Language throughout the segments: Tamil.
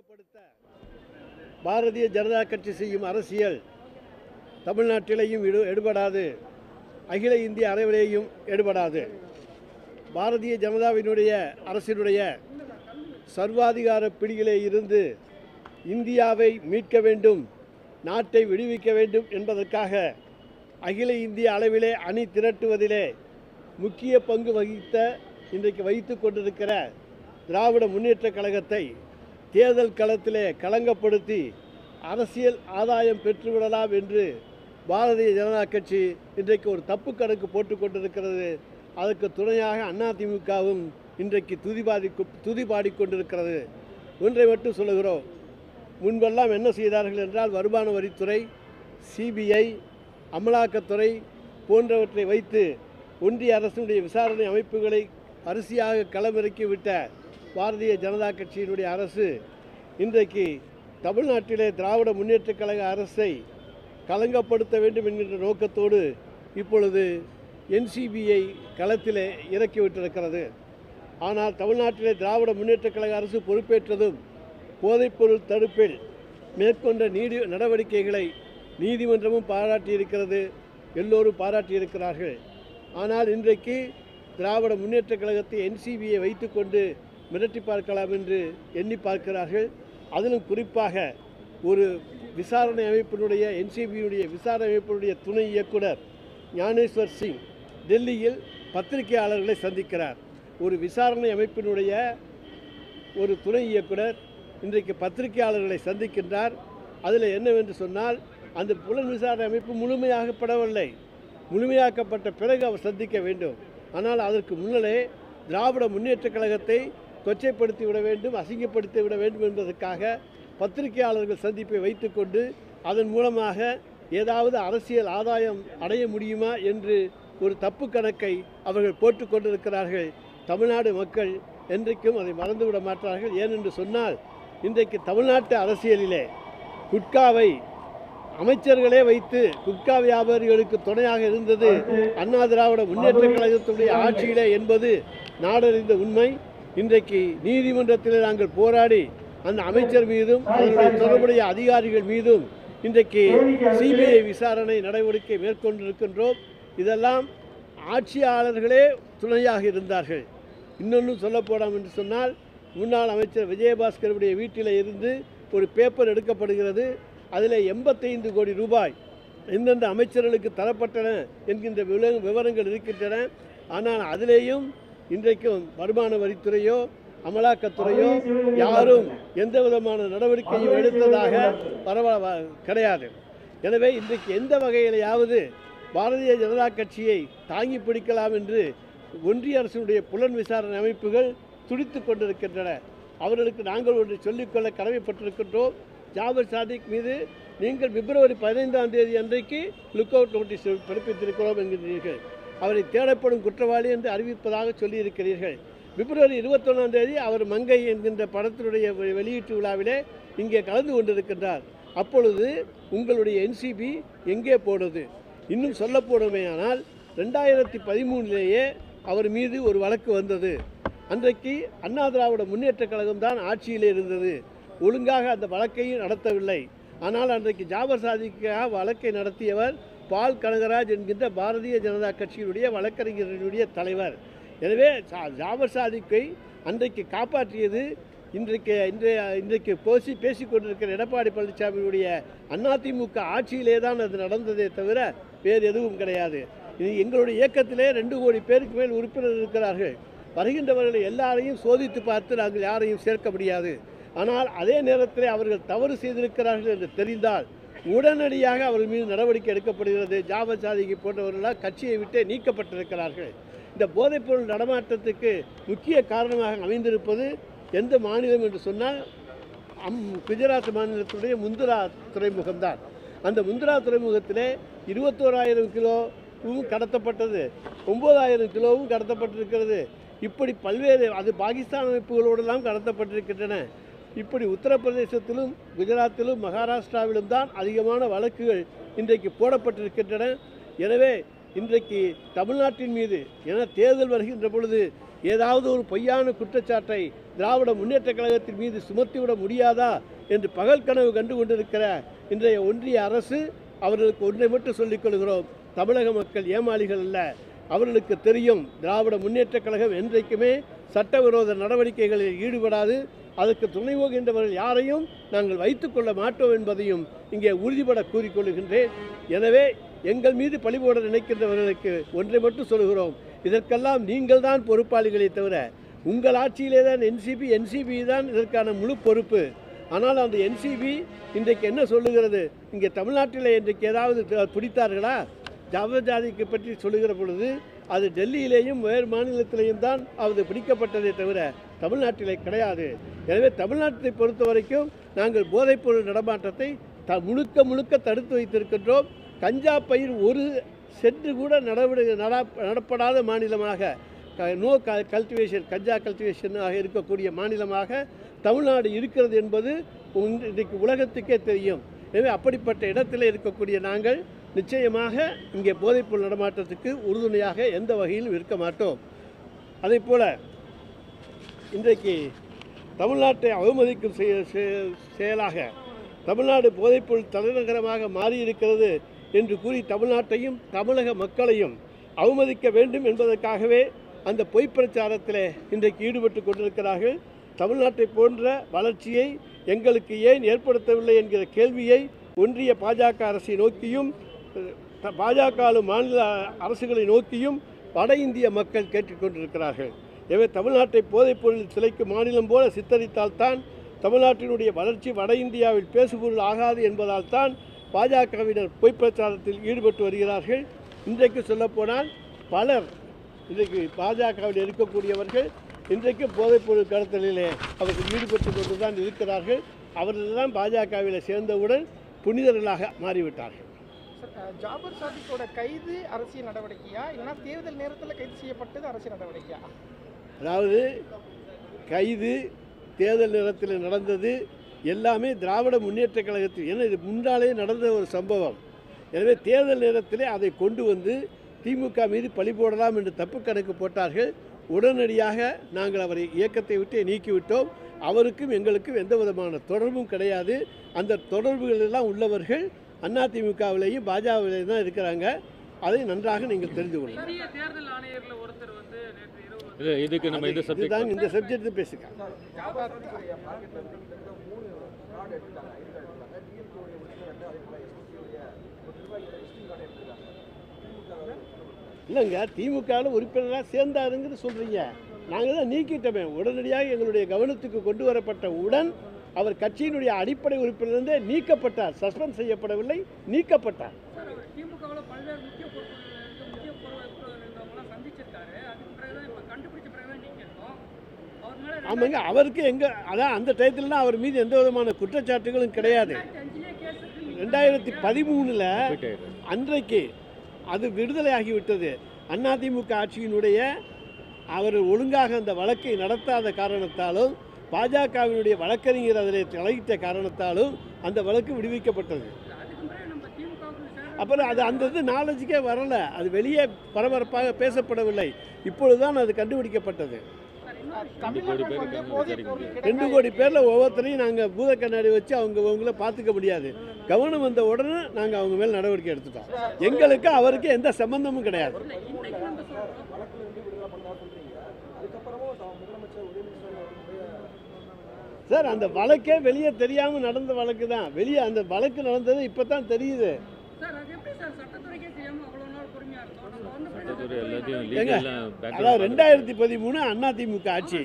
களங்கப்படுத்த பாரதிய ஜனதா கட்சி செய்யும் அரசியல் தமிழ்நாட்டிலேயும் எடுபடாது, அகில இந்திய அளவிலேயும் எடுபடாது. பாரதிய ஜனதாவினுடைய அரசினுடைய சர்வாதிகார பிடியிலே இருந்து இந்தியாவை மீட்க வேண்டும், நாட்டை விடுவிக்க வேண்டும் என்பதற்காக அகில இந்திய அளவிலே அணி திரட்டுவதிலே முக்கிய பங்கு வகித்த இன்றைக்கு வைத்து கொண்டிருக்கிற திராவிட முன்னேற்றக் கழகத்தை தேர்தல் களத்திலே களங்கப்படுத்தி அரசியல் ஆதாயம் பெற்றுவிடலாம் என்று பாரதிய ஜனதா கட்சி இன்றைக்கு ஒரு தப்பு கணக்கு போட்டு கொண்டிருக்கிறது. அதற்கு துணையாக அதிமுகவும் இன்றைக்கு துதிபாடி கொண்டிருக்கிறது. ஒன்றை மட்டும் சொல்லுகிறோம், முன்பெல்லாம் என்ன செய்தார்கள் என்றால் வருமான வரித்துறை, சிபிஐ, அமலாக்கத்துறை போன்றவற்றை வைத்து ஒன்றிய அரசினுடைய விசாரணை அமைப்புகளை அரிசியாக களமிறக்கிவிட்ட பாரதிய ஜனதா கட்சியினுடைய அரசு இன்றைக்கு தமிழ்நாட்டிலே திராவிட முன்னேற்றக் கழக அரசை களங்கப்படுத்த வேண்டும் என்கின்ற நோக்கத்தோடு இப்பொழுது NCBயை களத்திலே இறக்கிவிட்டிருக்கிறது. ஆனால் தமிழ்நாட்டிலே திராவிட முன்னேற்றக் கழக அரசு பொறுப்பேற்றதும் போதைப்பொருள் தடுப்பில் மேற்கொண்ட நடவடிக்கைகளை நீதிமன்றமும் பாராட்டியிருக்கிறது, எல்லோரும் பாராட்டியிருக்கிறார்கள். ஆனால் இன்றைக்கு திராவிட முன்னேற்றக் கழகத்தை NCBயை வைத்துக்கொண்டு மிரட்டி பார்க்கலாம் என்று எண்ணி பார்க்கிறார்கள். அதிலும் குறிப்பாக ஒரு விசாரணை அமைப்பினுடைய NCBயினுடைய விசாரணை அமைப்பினுடைய துணை இயக்குனர் ஞானேஸ்வர் சிங் டெல்லியில் பத்திரிகையாளர்களை சந்திக்கிறார். ஒரு விசாரணை அமைப்பினுடைய ஒரு துணை இயக்குனர் இன்றைக்கு பத்திரிகையாளர்களை சந்திக்கின்றார். அதில் என்னவென்று சொன்னால், அந்த புலன் விசாரணை அமைப்பு முழுமையாக்கப்படவில்லை. முழுமையாக்கப்பட்ட பிறகு அவர் சந்திக்க வேண்டும். ஆனால் அதற்கு முன்னரே திராவிட முன்னேற்றக் கழகத்தை கொச்சைப்படுத்தி விட வேண்டும், அசிங்கப்படுத்தி விட வேண்டும் என்பதற்காக பத்திரிகையாளர்கள் சந்திப்பை வைத்துக்கொண்டு அதன் மூலமாக ஏதாவது அரசியல் ஆதாயம் அடைய முடியுமா என்று ஒரு தப்பு கணக்கை அவர்கள் போட்டு கொண்டிருக்கிறார்கள். தமிழ்நாடு மக்கள் என்றைக்கும் அதை மறந்துவிட மாட்டார்கள். ஏனென்று சொன்னால், இன்றைக்கு தமிழ்நாட்டு அரசியலிலே குட்காவை அமைச்சர்களே வைத்து குட்கா வியாபாரிகளுக்கு துணையாக இருந்தது அண்ணா திராவிட முன்னேற்றக் கழகத்துடைய ஆட்சியிலே என்பது நாடறிந்த உண்மை. இன்றைக்கு நீதிமன்றத்தில் நாங்கள் போராடி அந்த அமைச்சர் மீதும் அதனுடைய தொடர்புடைய அதிகாரிகள் மீதும் இன்றைக்கு சிபிஐ விசாரணை நடவடிக்கை மேற்கொண்டிருக்கின்றோம். இதெல்லாம் ஆட்சியாளர்களே துணையாக இருந்தார்கள். இன்னொன்று சொல்லப்போலாம் என்று சொன்னால், முன்னாள் அமைச்சர் விஜயபாஸ்கருடைய வீட்டில் இருந்து ஒரு பேப்பர் எடுக்கப்படுகிறது. அதில் 85 கோடி ரூபாய் எந்தெந்த அமைச்சர்களுக்கு தரப்பட்டன என்கின்ற விவரங்கள் இருக்கின்றன. ஆனால் அதிலேயும் இன்றைக்கும் வருமான வரித்துறையோ அமலாக்கத்துறையோ யாரும் எந்த விதமான நடவடிக்கையும் எடுத்ததாக கிடையாது. எனவே இன்றைக்கு எந்த வகையிலேயாவது பாரதிய ஜனதா கட்சியை தாங்கி பிடிக்கலாம் என்று ஒன்றிய அரசினுடைய புலன் விசாரணை அமைப்புகள் துடித்து கொண்டிருக்கின்றன. அவர்களுக்கு நாங்கள் ஒன்று சொல்லிக்கொள்ள கடமைப்பட்டிருக்கின்றோம். ஜாபர் சாதிக் மீது நீங்கள் பிப்ரவரி 15ஆம் தேதி அன்றைக்கு லுக் அவுட் நோட்டீஸ் பிறப்பித்திருக்கிறோம் என்கிறீர்கள். அவரை தேடப்படும் குற்றவாளி என்று அறிவிப்பதாக சொல்லியிருக்கிறீர்கள். பிப்ரவரி 21ஆம் தேதி அவர் மங்கை என்கின்ற படத்தினுடைய வெளியீட்டு விழாவிலே இங்கே கலந்து கொண்டிருக்கின்றார். அப்பொழுது உங்களுடைய NCB எங்கே போனது? இன்னும் சொல்ல போனமையானால் 2013லேயே அவர் மீது ஒரு வழக்கு வந்தது. அன்றைக்கு அண்ணா திராவிட முன்னேற்றக் கழகம் தான் ஆட்சியில் இருந்தது. ஒழுங்காக அந்த வழக்கையும் நடத்தவில்லை. ஆனால் அன்றைக்கு ஜாபர் சாதிக்காக வழக்கை நடத்தியவர் பால் கனகராஜ் என்கின்ற பாரதிய ஜனதா கட்சியினுடைய வழக்கறிஞர்களுடைய தலைவர். எனவே ஜாபர் சாதிக்கை அன்றைக்கு காப்பாற்றியது இன்றைக்கு பேசிக் கொண்டிருக்கிற எடப்பாடி பழனிசாமியுடைய அதிமுக ஆட்சியிலே தான் அது நடந்ததே தவிர வேறு எதுவும் கிடையாது. இது எங்களுடைய இயக்கத்திலே 2 கோடி பேருக்கு மேல் உறுப்பினர் இருக்கிறார்கள். வருகின்றவர்களை எல்லாரையும் சோதித்து பார்த்து நாங்கள் யாரையும் சேர்க்க முடியாது. ஆனால் அதே நேரத்தில் அவர்கள் தவறு செய்திருக்கிறார்கள் என்று தெரிந்தால் உடனடியாக அவர்கள் மீது நடவடிக்கை எடுக்கப்படுகிறது. ஜாபர் சாதிக்கு போன்றவர்களால் கட்சியை விட்டே நீக்கப்பட்டிருக்கிறார்கள். இந்த போதைப்பொருள் நடமாட்டத்துக்கு முக்கிய காரணமாக அமைந்திருப்பது எந்த மாநிலம் என்று சொன்னால் குஜராத் மாநிலத்துடைய முந்திரா துறைமுகம்தான். அந்த முந்திரா துறைமுகத்திலே 21,000 கிலோவும் கடத்தப்பட்டது, 9,000 கிலோவும் கடத்தப்பட்டிருக்கிறது. இப்படி பல்வேறு அது பாகிஸ்தான் அமைப்புகளோடெல்லாம் கடத்தப்பட்டிருக்கின்றன. இப்படி உத்தரப்பிரதேசத்திலும் குஜராத்திலும் மகாராஷ்டிராவிலும் தான் அதிகமான வழக்குகள் இன்றைக்கு போடப்பட்டிருக்கின்றன. எனவே இன்றைக்கு தமிழ்நாட்டின் மீது தேர்தல் வருகின்ற பொழுது ஏதாவது ஒரு பொய்யான குற்றச்சாட்டை திராவிட முன்னேற்றக் கழகத்தின் மீது சுமத்திவிட முடியாதா என்று பகல் கனவு கண்டு கொண்டிருக்கிற இன்றைய ஒன்றிய அரசு அவர்களுக்கு ஒன்றை மட்டும் சொல்லிக் கொள்கிறோம், தமிழக மக்கள் ஏமாளிகள் அல்ல. அவர்களுக்கு தெரியும் திராவிட முன்னேற்றக் கழகம் என்றைக்குமே சட்டவிரோத நடவடிக்கைகளில் ஈடுபடாது, அதற்கு துணை போகின்றவர்கள் யாரையும் நாங்கள் வைத்துக்கொள்ள மாட்டோம் என்பதையும் இங்கே உறுதிபட கூறிக்கொள்கின்றேன். எனவே எங்கள் மீது பழிபோட நினைக்கின்றவர்களுக்கு ஒன்றை மட்டும் சொல்கிறோம், இதற்கெல்லாம் நீங்கள் தான் பொறுப்பாளிகளே தவிர உங்கள் ஆட்சியிலே தான் என்சிபி தான் இதற்கான முழு பொறுப்பு. ஆனால் அந்த என்சிபி இன்றைக்கு என்ன சொல்லுகிறது? இங்கே தமிழ்நாட்டில் இன்றைக்கு ஏதாவது பிடித்தார்களா? ஜாதிக்கு பற்றி சொல்லுகிற பொழுது அது டெல்லியிலேயும் வேறு மாநிலத்திலேயும் தான் அது பிடிக்கப்பட்டதே தவிர தமிழ்நாட்டிலே கிடையாது. எனவே தமிழ்நாட்டை பொறுத்த வரைக்கும் நாங்கள் போதைப்பொருள் நடமாட்டத்தை முழுக்க தடுத்து வைத்திருக்கின்றோம். கஞ்சா பயிர் ஒரு சென்று கூட நடப்படாத மாநிலமாக, நோ கல்டிவேஷன், கஞ்சா கல்டிவேஷனாக இருக்கக்கூடிய மாநிலமாக தமிழ்நாடு இருக்கிறது என்பது இன்றைக்கு உலகத்துக்கே தெரியும். எனவே அப்படிப்பட்ட இடத்தில் இருக்கக்கூடிய நாங்கள் நிச்சயமாக இங்கே போதைப்பொருள் நடமாட்டத்துக்கு உறுதுணையாக எந்த வகையிலும் இருக்க மாட்டோம். அதே போல் இன்றைக்கு தமிழ்நாட்டை அவமதிக்கும் செயலாக தமிழ்நாடு போதைப்பொருள் தலைநகரமாக மாறியிருக்கிறது என்று கூறி தமிழ்நாட்டையும் தமிழக மக்களையும் அவமதிக்க வேண்டும் என்பதற்காகவே அந்த பொய் பிரச்சாரத்தில் இன்றைக்கு ஈடுபட்டு கொண்டிருக்கிறார்கள். தமிழ்நாட்டை போன்ற வளர்ச்சியை எங்களுக்கு ஏன் ஏற்படுத்தவில்லை என்கிற கேள்வியை ஒன்றிய பாஜக அரசை நோக்கியும் பாஜக மாநில அரசுகளை நோக்கியும் வட இந்திய மக்கள் கேட்டுக்கொண்டிருக்கிறார்கள். எனவே தமிழ்நாட்டை போதைப்பொருள் சிலைக்கும் மாநிலம் போல சித்தரித்தால்தான் தமிழ்நாட்டினுடைய வளர்ச்சி வட இந்தியாவில் பேசுபொருள் ஆகாது என்பதால் தான் பாஜகவினர் பொய் பிரச்சாரத்தில் ஈடுபட்டு வருகிறார்கள். இன்றைக்கு சொல்லப்போனால் பலர் இன்றைக்கு பாஜகவில் இருக்கக்கூடியவர்கள் இன்றைக்கு போதைப்பொருள் கடத்தலிலே அவர்கள் ஈடுபட்டு கொண்டு தான் இருக்கிறார்கள். அவர்கள் தான் பாஜகவில் சேர்ந்தவுடன் புனிதர்களாக மாறிவிட்டார்கள். ஜாபர் சாதிக்கோட கைது அரசியல் நடவடிக்கையா இல்லைன்னா தேர்தல் நேரத்தில் கைது செய்யப்பட்டது அரசியல் நடவடிக்கையா? அதாவது கைது தேர்தல் நேரத்தில் நடந்தது எல்லாமே திராவிட முன்னேற்றக் கழகத்தில், ஏன்னா இது முன்னாலே நடந்த ஒரு சம்பவம். எனவே தேர்தல் நேரத்திலே அதை கொண்டு வந்து திமுக மீது பழி போடலாம் என்று தப்பு கணக்கு போட்டார்கள். உடனடியாக நாங்கள் அவரை இயக்கத்தை விட்டு நீக்கிவிட்டோம். அவருக்கும் எங்களுக்கும் எந்த விதமான தொடர்பும் கிடையாது. அந்த தொடர்புகள் எல்லாம் உள்ளவர்கள் அதிமுகவிலேயும் பாஜகவிலேயும் தான் இருக்கிறாங்க. அதை நன்றாக நீங்கள் தெரிந்து கொள்ளலாம். இதுதான் இந்த சப்ஜெக்ட் பேசுங்க. இல்லைங்க, திமுகவில் உறுப்பினராக சேர்ந்தாருங்கிறது சொல்கிறீங்க. நாங்கள் தான் நீக்கிட்டோமே. உடனடியாக எங்களுடைய கவனத்துக்கு கொண்டு வரப்பட்ட உடன் அவர் கட்சியினுடைய அடிப்படை உறுப்பினரிலிருந்தே நீக்கப்பட்டார். சஸ்பெண்ட் செய்யப்படவில்லை, நீக்கப்பட்டார். ஆமாங்க, அவருக்கு அதான் அந்த டயத்துலலாம் அவர் மீது எந்த விதமான குற்றச்சாட்டுகளும் கிடையாது. 2013 அன்றைக்கு அது விடுதலை ஆகிவிட்டது. அதிமுக ஆட்சியினுடைய அவர் ஒழுங்காக அந்த வழக்கை நடத்தாத காரணத்தாலும் பாஜகவினுடைய வழக்கறிஞர் அதில் தலையிட்ட காரணத்தாலும் அந்த வழக்கு விடுவிக்கப்பட்டது. அப்புறம் அது அந்த இது நாலேஜுக்கே வரலை, அது வெளியே பரபரப்பாக பேசப்படவில்லை. இப்பொழுதுதான் அது கண்டுபிடிக்கப்பட்டது. 2 கோடி பேரில் ஒவ்வொருத்தரையும் நாங்கள் பூத கண்ணாடி வச்சு அவங்கள பார்த்துக்க முடியாது. கவனம் வந்த உடனே நாங்கள் அவங்க மேல் நடவடிக்கை எடுத்துட்டோம். எங்களுக்கு அவருக்கு எந்த சம்பந்தமும் கிடையாது. சார், அந்த வழக்கே வெளியே தெரியாமல் நடந்த வழக்கு தான். வெளியே அந்த வழக்கு நடந்தது இப்போ தான் தெரியுது. அதாவது 2013 அதிமுக ஆட்சி.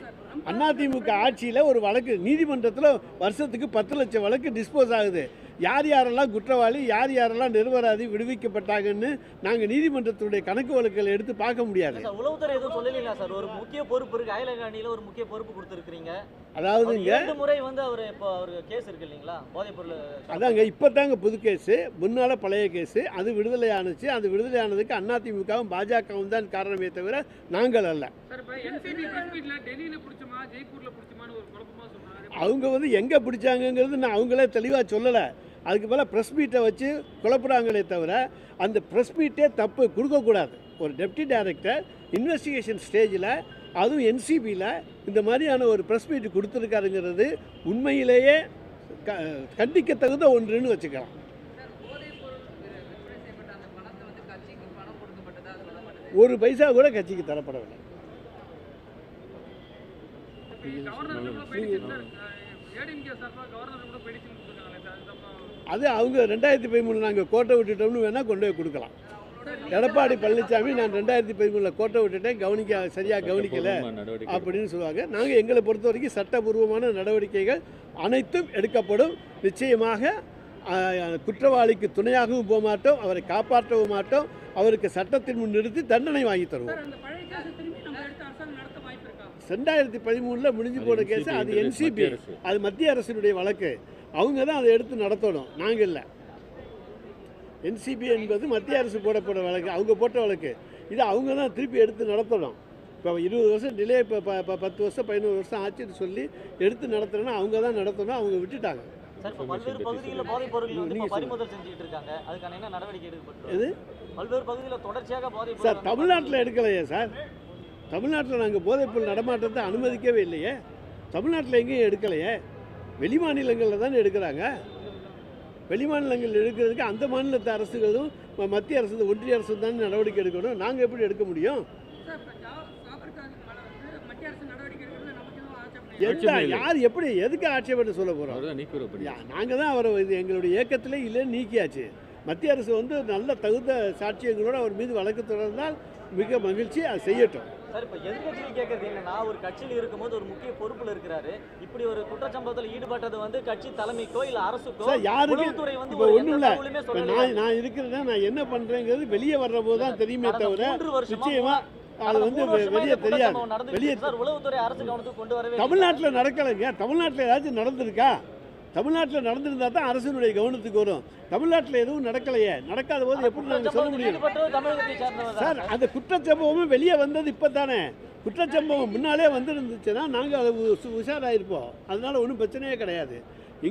அதிமுக ஆட்சியில் ஒரு வழக்கு நீதிமன்றத்தில் வருஷத்துக்கு 10 லட்சம் வழக்கு டிஸ்போஸ் ஆகுது. யார் யாரெல்லாம் குற்றவாளி, யார் யாரெல்லாம் நிரபராதி விடுவிக்கப்பட்டாங்கன்னு நாங்கள் நீதிமன்றத்துடைய கணக்கு வழக்குகளை எடுத்து பார்க்க முடியாது. உளவுத்துறை எதுவும் சொல்லலைங்களா சார்? ஒரு முக்கிய பொறுப்பு இருக்கு, அயலகாணியில் ஒரு முக்கிய பொறுப்பு கொடுத்துருக்கீங்க. அதாவது 2 முறை அவர் இப்போ ஒரு கேஸ் இருக்கு இல்லைங்களா, போதைப்பொருள். அதாங்க இப்போ தாங்க புது கேஸு, முன்னால் பழைய கேஸு. அது விடுதலை ஆணுச்சு. அது விடுதலை ஆனதுக்கு அதிமுகவும் பாஜகவும் தான் காரணமே தவிர நாங்கள் அல்ல. அவங்க எங்கே பிடிச்சாங்கங்கிறது நான் அவங்களே தெளிவாக சொல்லலை. அதுக்கு மேலே ப்ரெஸ் மீட்டை வச்சு குழப்புறாங்களே தவிர அந்த ப்ரெஸ் மீட்டே தப்பு, கொடுக்கக்கூடாது. ஒரு டெப்டி டைரக்டர் இன்வெஸ்டிகேஷன் ஸ்டேஜில் அதுவும் என்சிபியில் இந்த மாதிரியான ஒரு ப்ரெஸ் மீட் கொடுத்துருக்காருங்கிறது உண்மையிலேயே கண்டிக்கத்தகுந்த ஒன்றுன்னு வச்சுக்கலாம். ஒரு பைசா கூட கட்சிக்கு தரப்படவில்லை. அது அவங்க 2013 நாங்கள் கோட்டை விட்டுட்டோம்னு வேணால் கொண்டு போய் கொடுக்கலாம். எடப்பாடி பழனிசாமி நான் 2013 கோட்டை விட்டுட்டேன், சரியாக கவனிக்கலை அப்படின்னு சொல்லுவாங்க. நாங்கள் எங்களை பொறுத்த வரைக்கும் சட்டபூர்வமான நடவடிக்கைகள் அனைத்தும் எடுக்கப்படும். நிச்சயமாக குற்றவாளிக்கு துணையாகவும் போக மாட்டோம், அவரை காப்பாற்றவும் மாட்டோம், அவருக்கு சட்டத்தின் முன் நிறுத்தி தண்டனை வாங்கி தருவோம். 2013 முடிஞ்சு போன கேஸ் அது என்சிபி, அது மத்திய அரசினுடைய வழக்கு. அவங்க தான் அதை எடுத்து நடத்தணும், நாங்கள் இல்லை. என்சிபி என்பது மத்திய அரசு போடப்பட்ட வழக்கு, அவங்க போட்ட வழக்கு. இது அவங்க தான் திருப்பி எடுத்து நடத்தணும். இப்போ 20 வருஷம் டிலே, இப்போ 10 வருஷம் 11 வருஷம் ஆச்சுன்னு சொல்லி எடுத்து நடத்தணும்னா அவங்க தான் நடத்தணும். அவங்க விட்டுட்டாங்க. சார், இப்போ பல்வேறு பகுதிகளில் போதைப் பொருட்கள் வந்து இப்போ பறிமுதல் செஞ்சுட்டு இருக்காங்க. அதுக்கான என்ன நடவடிக்கை எடுக்கப்பட்டு? இது பல்வேறு பகுதியில் தொடர்ச்சியாக போதைப் சார் தமிழ்நாட்டில் எடுக்கலையே சார். தமிழ்நாட்டில் நாங்கள் போதைப்பொருள் நடமாட்டத்தை அனுமதிக்கவே இல்லையே. தமிழ்நாட்டில் எங்கேயும் எடுக்கலையே. வெளி மாநிலங்களில் தானே எடுக்கிறாங்க. வெளி மாநிலங்கள் எடுக்கிறதுக்கு அந்த மாநிலத்து அரசுகளும் மத்திய அரசு ஒன்றிய அரசு தானே நடவடிக்கை எடுக்கணும். நாங்கள் எப்படி எடுக்க முடியும்? யார் எப்படி எதுக்கு ஆட்சேபனை சொல்ல போகிறோம்? நாங்கள் தான் அவரை எங்களுடைய இயக்கத்திலே இல்லைன்னு நீக்கியாச்சு. மத்திய அரசு வந்து நல்ல தகுந்த சாட்சியங்களோடு அவர் மீது வழக்கு தொடர்ந்தால் மிக மகிழ்ச்சி, அதை செய்யட்டும். சார், இப்போ எதிர்கட்சியில் கேட்கறது என்னன்னா, ஒரு கட்சியில் இருக்கும்போது ஒரு முக்கிய பொறுப்பில் இருக்கிறாரு, இப்படி ஒரு குற்றச்சம்பவத்தில் ஈடுபட்டது வந்து கட்சி தலைமைக்கோ இல்லை அரசுக்கோ யாருக்கு வந்து இப்போ ஒன்றும் இல்லை. நான் இருக்கிறேன்னா நான் என்ன பண்ணுறேங்கிறது வெளியே வர்ற போது தான் தெரியுமே தவிர நிச்சயமா அது வந்து வெளியே தெரியாது. வெளியே உளவுத்துறை அரசு கவனத்துக்கு கொண்டு வரவே தமிழ்நாட்டில் நடக்கலைங்க. தமிழ்நாட்டில் ஏதாச்சும் நடந்திருக்கா? தமிழ்நாட்டில் நடந்திருந்தா தான் அரசினுடைய கவனத்துக்கு வரும். தமிழ்நாட்டில் எதுவும் நடக்கலையே. நடக்காத போது எப்படி நாங்கள் சொல்ல முடியும்? சார், அந்த குற்றச்சம்பவமும் வெளியே வந்தது இப்போ தானே. குற்றச்சம்பவம் முன்னாலே வந்துருந்துச்சுன்னா நாங்கள் அதை உஷாராயிருப்போம். அதனால ஒன்றும் பிரச்சனையே கிடையாது.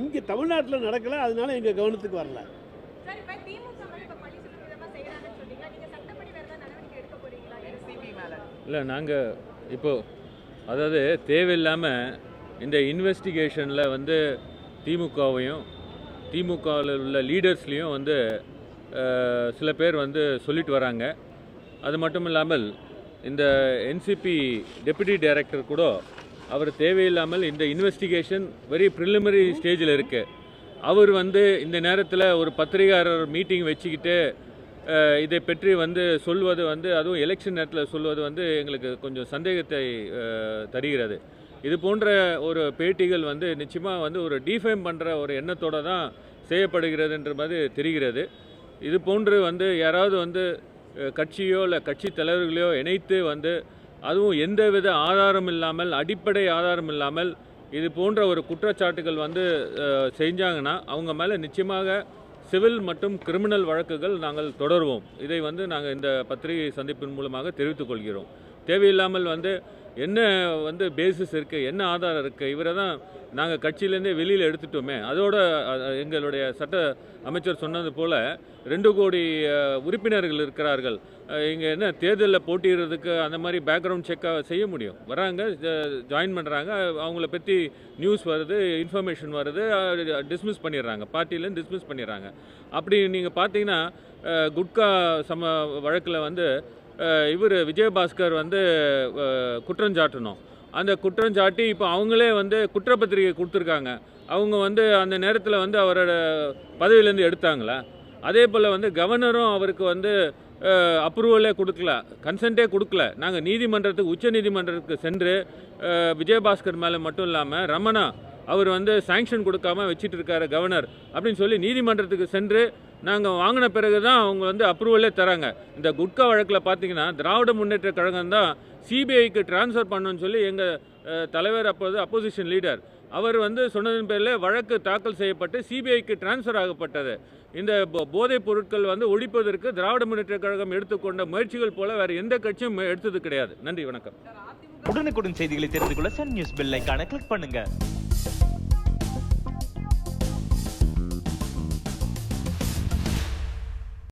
இங்கே தமிழ்நாட்டில் நடக்கலை, அதனால எங்கள் கவனத்துக்கு வரல. இல்லை, நாங்கள் இப்போது அதாவது தேவையில்லாமல் இந்த இன்வெஸ்டிகேஷனில் வந்து திமுகவையும் திமுகவில் உள்ள லீடர்ஸ்லேயும் வந்து சில பேர் வந்து சொல்லிட்டு வராங்க. அது மட்டும் இல்லாமல் இந்த என்சிபி டெப்யூட்டி டைரக்டர் கூட அவர் தேவையில்லாமல் இந்த இன்வெஸ்டிகேஷன் வெரி ப்ரிலிமினரி ஸ்டேஜில் இருக்குது. அவர் வந்து இந்த நேரத்தில் ஒரு பத்திரிகையாளர் மீட்டிங் வச்சுக்கிட்டு இதை பற்றி வந்து சொல்வது வந்து, அதுவும் எலெக்ஷன் நேரத்தில் சொல்வது வந்து எங்களுக்கு கொஞ்சம் சந்தேகத்தை தருகிறது. இது போன்ற ஒரு பேட்டிகள் வந்து நிச்சயமாக வந்து ஒரு டிஃபேம் பண்ணுற ஒரு எண்ணத்தோடு தான் செய்யப்படுகிறதுன்ற மாதிரி தெரிகிறது. இது போன்று வந்து யாராவது வந்து கட்சியோ இல்லை கட்சி தலைவர்களையோ இணைத்து வந்து, அதுவும் எந்தவித ஆதாரம் இல்லாமல், அடிப்படை ஆதாரம் இல்லாமல் இது போன்ற ஒரு குற்றச்சாட்டுகள் வந்து செஞ்சாங்கன்னா அவங்க மேலே நிச்சயமாக சிவில் மற்றும் கிரிமினல் வழக்குகள் நாங்கள் தொடருவோம். இதை வந்து நாங்கள் இந்த பத்திரிகை சந்திப்பின் மூலமாக தெரிவித்துக் கொள்கிறோம். தேவையில்லாமல் வந்து என்ன வந்து பேசிஸ் இருக்குது, என்ன ஆதாரம் இருக்குது, இவரை தான் நாங்கள் கட்சியிலேருந்தே வெளியில் எடுத்துட்டோமே. அதோட எங்களுடைய சட்ட அமைச்சர் சொன்னது போல் 2 கோடி உறுப்பினர்கள் இருக்கிறார்கள். இங்கே என்ன தேர்தலில் போட்டிடுறதுக்கு அந்த மாதிரி பேக்ரவுண்ட் செக்காக செய்ய முடியும்? வராங்க, ஜாயின் பண்ணுறாங்க, அவங்கள பற்றி நியூஸ் வருது, இன்ஃபர்மேஷன் வருது, டிஸ்மிஸ் பண்ணிடுறாங்க, பார்ட்டிலேருந்து டிஸ்மிஸ் பண்ணிடுறாங்க. அப்படி நீங்கள் பார்த்தீங்கன்னா குட்கா வழக்கில் வந்து இவர் விஜயபாஸ்கர் வந்து குற்றஞ்சாட்டணும். அந்த குற்றஞ்சாட்டி இப்போ அவங்களே வந்து குற்றப்பத்திரிகை கொடுத்துருக்காங்க. அவங்க வந்து அந்த நேரத்தில் வந்து அவரோட பதவியிலேருந்து எடுத்தாங்களா? அதே போல் வந்து கவர்னரும் அவருக்கு வந்து அப்ரூவலே கொடுக்கல, கன்சென்ட்டே கொடுக்கல. நாங்கள் நீதிமன்றத்துக்கு, உச்ச நீதிமன்றத்துக்கு சென்று விஜயபாஸ்கர் மேலே மட்டும் இல்லாமல் ரமணா அவர் வந்து சாங்ஷன் கொடுக்காம வச்சுட்டு இருக்காரு கவர்னர் அப்படின்னு சொல்லி நீதிமன்றத்துக்கு சென்று நாங்கள் வாங்கின பிறகு தான் அவங்க வந்து அப்ரூவலே தராங்க. இந்த குட்கா வழக்கில் பார்த்தீங்கன்னா திராவிட முன்னேற்ற கழகம் தான் சிபிஐக்கு டிரான்ஸ்ஃபர் பண்ணணும்னு சொல்லி எங்கள் தலைவர், அப்போது அப்போசிஷன் லீடர், அவர் வந்து சொன்னதன் பேரில் வழக்கு தாக்கல் செய்யப்பட்டு சிபிஐக்கு டிரான்ஸ்ஃபர் ஆகப்பட்டது. இந்த போதைப் பொருட்கள் வந்து ஒழிப்பதற்கு திராவிட முன்னேற்ற கழகம் எடுத்துக்கொண்ட முயற்சிகள் போல வேறு எந்த கட்சியும் எடுத்தது கிடையாது. நன்றி, வணக்கம். உடனுக்குடன் செய்திகளை தெரிந்து கொள்ள சன் நியூஸ் பெல் ஐகானை கிளிக் பண்ணுங்க.